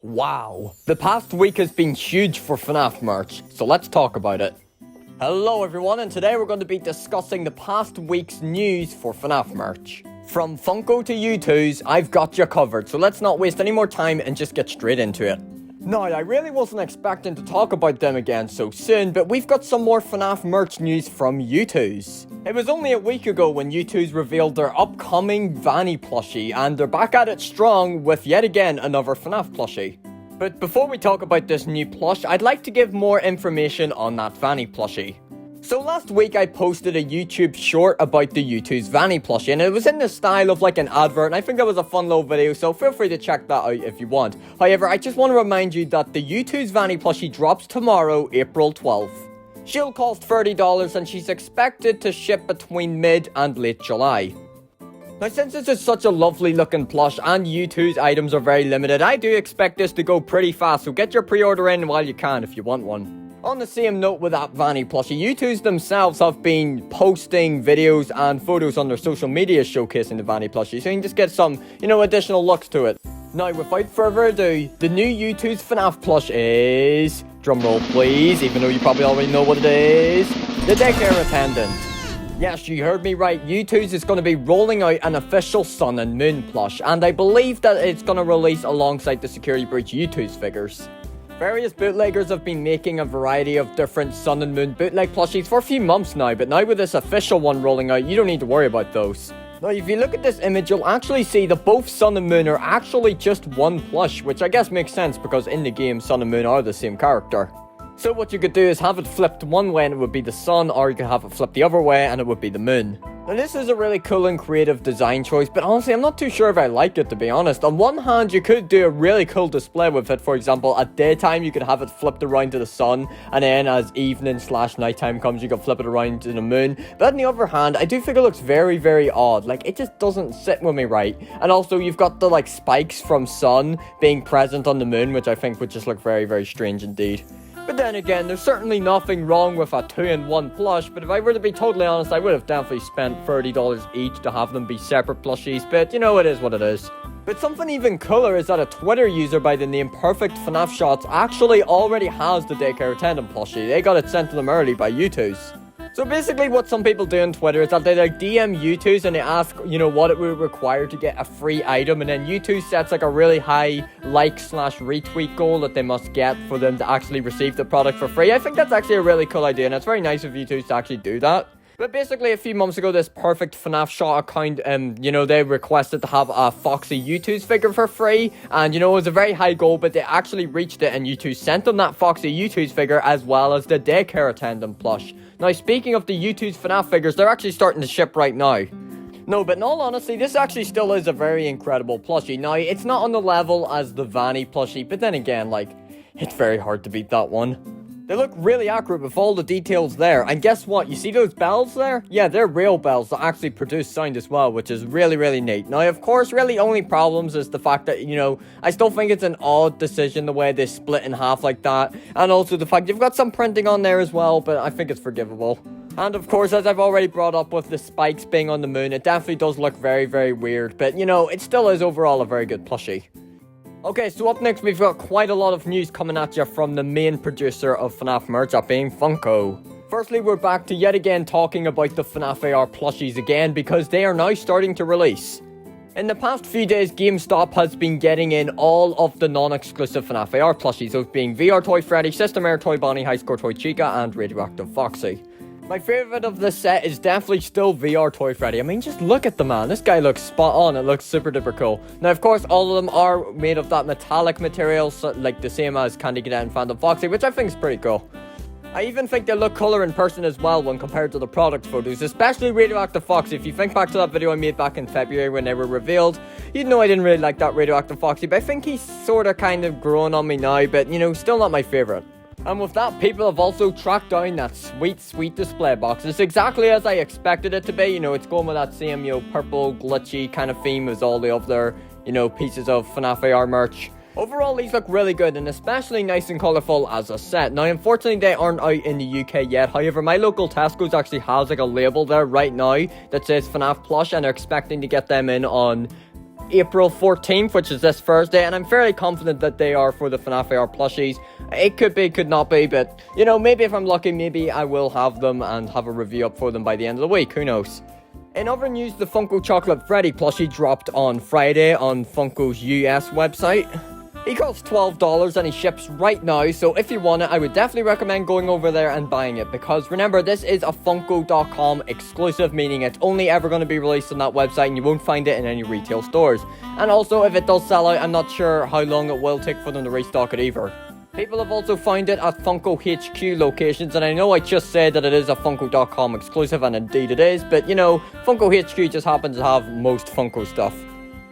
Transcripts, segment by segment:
Wow, the past week has been huge for FNAF merch, so let's talk about it. Hello everyone, and today we're going to be discussing the past week's news for FNAF merch. From Funko to Youtooz, I've got you covered, so let's not waste any more time and just get straight into it. Now, I really wasn't expecting to talk about them again so soon, but we've got some more FNAF merch news from Youtooz. It was only a week ago when Youtooz revealed their upcoming Vanny plushie, and they're back at it strong with yet again another FNAF plushie. But before we talk about this new plush, I'd like to give more information on that Vanny plushie. So last week I posted a YouTube short about the Youtooz Vanny plushie, and it was in the style of like an advert, and I think that was a fun little video, so feel free to check that out if you want. However, I just want to remind you that the Youtooz Vanny plushie drops tomorrow, April 12th. She'll cost $30 and she's expected to ship between mid and late July. Now, since this is such a lovely looking plush and Youtooz items are very limited, I do expect this to go pretty fast, so get your pre-order in while you can if you want one. On the same note with that Vanny plushie, Youtooz themselves have been posting videos and photos on their social media showcasing the Vanny plushie, so you can just get some, additional looks to it. Now, without further ado, the new Youtooz FNAF plush is... drumroll please, even though you probably already know what it is. The daycare attendant. Yes, you heard me right. Youtooz is going to be rolling out an official Sun and Moon plush, and I believe that it's going to release alongside the Security Breach Youtooz figures. Various bootleggers have been making a variety of different Sun and Moon bootleg plushies for a few months now, but now with this official one rolling out, you don't need to worry about those. Now, if you look at this image, you'll actually see that both Sun and Moon are actually just one plush, which I guess makes sense because in the game, Sun and Moon are the same character. So what you could do is have it flipped one way and it would be the sun, or you could have it flipped the other way and it would be the moon. Now, this is a really cool and creative design choice, but honestly, I'm not too sure if I like it, to be honest. On one hand, you could do a really cool display with it. For example, at daytime, you could have it flipped around to the sun, and then as evening/nighttime comes, you could flip it around to the moon. But on the other hand, I do think it looks very, very odd. Like, it just doesn't sit with me right. And also, you've got the, spikes from sun being present on the moon, which I think would just look very, very strange indeed. But then again, there's certainly nothing wrong with a 2-in-1 plush, but if I were to be totally honest, I would have definitely spent $30 each to have them be separate plushies, but it is what it is. But something even cooler is that a Twitter user by the name Perfect FNAF Shots actually already has the daycare attendant plushie. They got it sent to them early by Youtooz. So basically what some people do on Twitter is that they DM Youtooz and they ask, what it would require to get a free item, and then Youtooz sets a really high like/retweet goal that they must get for them to actually receive the product for free. I think that's actually a really cool idea, and it's very nice of Youtooz to actually do that. But basically, a few months ago, this Perfect FNAF Shot account, they requested to have a Foxy Youtooz figure for free. And, it was a very high goal, but they actually reached it, and Youtooz sent them that Foxy Youtooz figure as well as the daycare attendant plush. Now, speaking of the Youtooz FNAF figures, they're actually starting to ship right now. No, but in all honesty, this actually still is a very incredible plushie. Now, it's not on the level as the Vanny plushie, but then again, it's very hard to beat that one. They look really accurate with all the details there. And guess what? You see those bells there? Yeah, they're real bells that actually produce sound as well, which is really, really neat. Now, of course, really only problems is the fact that, I still think it's an odd decision the way they split in half like that. And also the fact you've got some printing on there as well, but I think it's forgivable. And of course, as I've already brought up with the spikes being on the moon, it definitely does look very, very weird. But, it still is overall a very good plushie. Okay, so up next, we've got quite a lot of news coming at you from the main producer of FNAF merch, that being Funko. Firstly, we're back to yet again talking about the FNAF AR plushies again, because they are now starting to release. In the past few days, GameStop has been getting in all of the non-exclusive FNAF AR plushies, those being VR Toy Freddy, System Air Toy Bonnie, High Score Toy Chica, and Radioactive Foxy. My favourite of this set is definitely still VR Toy Freddy. I mean, just look at the man. This guy looks spot on. It looks super duper cool. Now, of course, all of them are made of that metallic material, so, the same as Candy Cadet and Phantom Foxy, which I think is pretty cool. I even think they look cooler in person as well when compared to the product photos, especially Radioactive Foxy. If you think back to that video I made back in February when they were revealed, you'd know I didn't really like that Radioactive Foxy, but I think he's sort of kind of grown on me now, but, still not my favourite. And with that, people have also tracked down that sweet, sweet display box. It's exactly as I expected it to be. It's going with that same, purple, glitchy kind of theme as all the other, pieces of FNAF AR merch. Overall, these look really good and especially nice and colourful as a set. Now, unfortunately, they aren't out in the UK yet. However, my local Tesco's actually has a label there right now that says FNAF Plush, and they're expecting to get them in on April 14th, which is this Thursday, and I'm fairly confident that they are for the FNAF AR plushies. It could be, could not be, but, you know, maybe if I'm lucky, maybe I will have them and have a review up for them by the end of the week. Who knows? In other news, the Funko Chocolate Freddy plushie dropped on Friday on Funko's US website. He costs $12 and he ships right now, so if you want it, I would definitely recommend going over there and buying it, because remember, this is a Funko.com exclusive, meaning it's only ever going to be released on that website and you won't find it in any retail stores. And also, if it does sell out, I'm not sure how long it will take for them to restock it either. People have also found it at Funko HQ locations, and I know I just said that it is a Funko.com exclusive, and indeed it is, but you know, Funko HQ just happens to have most Funko stuff.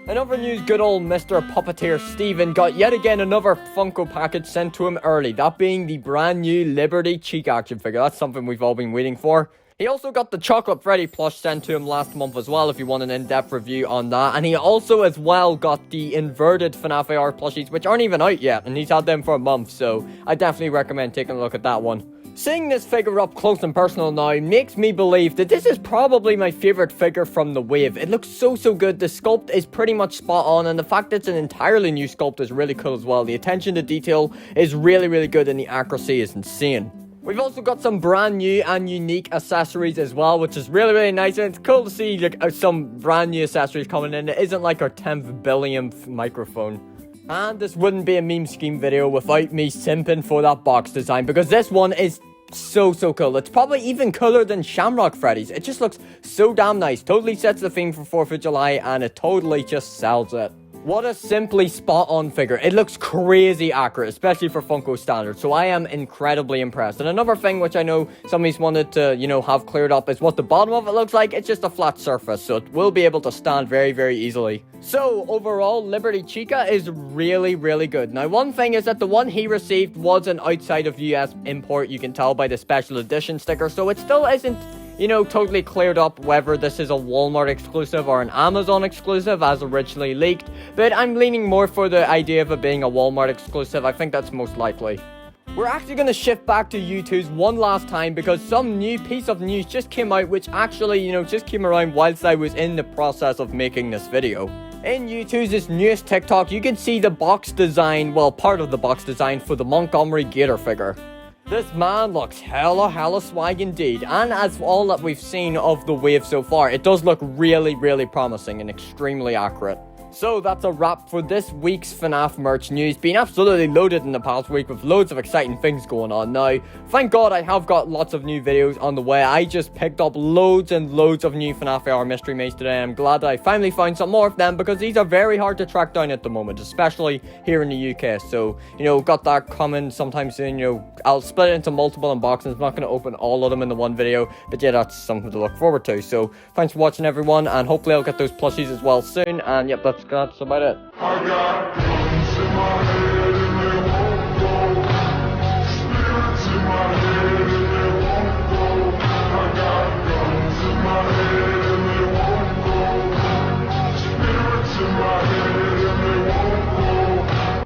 In other news, good old Mr. Puppeteer Steven got yet again another Funko package sent to him early, that being the brand new Liberty Chica action figure. That's something we've all been waiting for. He also got the Chocolate Freddy plush sent to him last month as well, if you want an in-depth review on that. And he also as well got the inverted FNAF AR plushies, which aren't even out yet, and he's had them for a month, so I definitely recommend taking a look at that one. Seeing this figure up close and personal now makes me believe that this is probably my favourite figure from the wave. It looks so good, the sculpt is pretty much spot on, and the fact that it's an entirely new sculpt is really cool as well. The attention to detail is really good, and the accuracy is insane. We've also got some brand new and unique accessories as well, which is really nice, and it's cool to see like some brand new accessories coming in. It isn't like our 10th billionth microphone. And this wouldn't be a meme scheme video without me simping for that box design, because this one is so cool. It's probably even cooler than Shamrock Freddy's. It just looks so damn nice. Totally sets the theme for 4th of July, and it totally just sells it. What a simply spot-on figure. It looks crazy accurate, especially for Funko standards, so I am incredibly impressed. And another thing which I know somebody's wanted to, you know, have cleared up is what the bottom of it looks like. It's just a flat surface, so it will be able to stand very easily. So, overall, Liberty Chica is really good. Now, one thing is that the one he received was an outside of US import, you can tell by the special edition sticker, so it still isn't, you know, totally cleared up whether this is a Walmart exclusive or an Amazon exclusive as originally leaked, but I'm leaning more for the idea of it being a Walmart exclusive. I think that's most likely. We're actually going to shift back to Youtooz one last time, because some new piece of news just came out, which actually, you know, just came around whilst I was in the process of making this video. In Youtooz's newest TikTok, you can see the box design, well, part of the box design for the Montgomery Gator figure. This man looks hella swag indeed, and as all that we've seen of the wave so far, it does look really promising and extremely accurate. So that's a wrap for this week's FNAF merch news. Been absolutely loaded in the past week with loads of exciting things going on now. Thank God I have got lots of new videos on the way. I just picked up loads and loads of new FNAF AR mystery maze today. I'm glad that I finally found some more of them, because these are very hard to track down at the moment, especially here in the UK. So, you know, got that coming sometime soon. You know, I'll split it into multiple unboxings. I'm not going to open all of them in the one video, but yeah, that's something to look forward to. So thanks for watching, everyone, and hopefully I'll get those plushies as well soon. And yep, that's about it.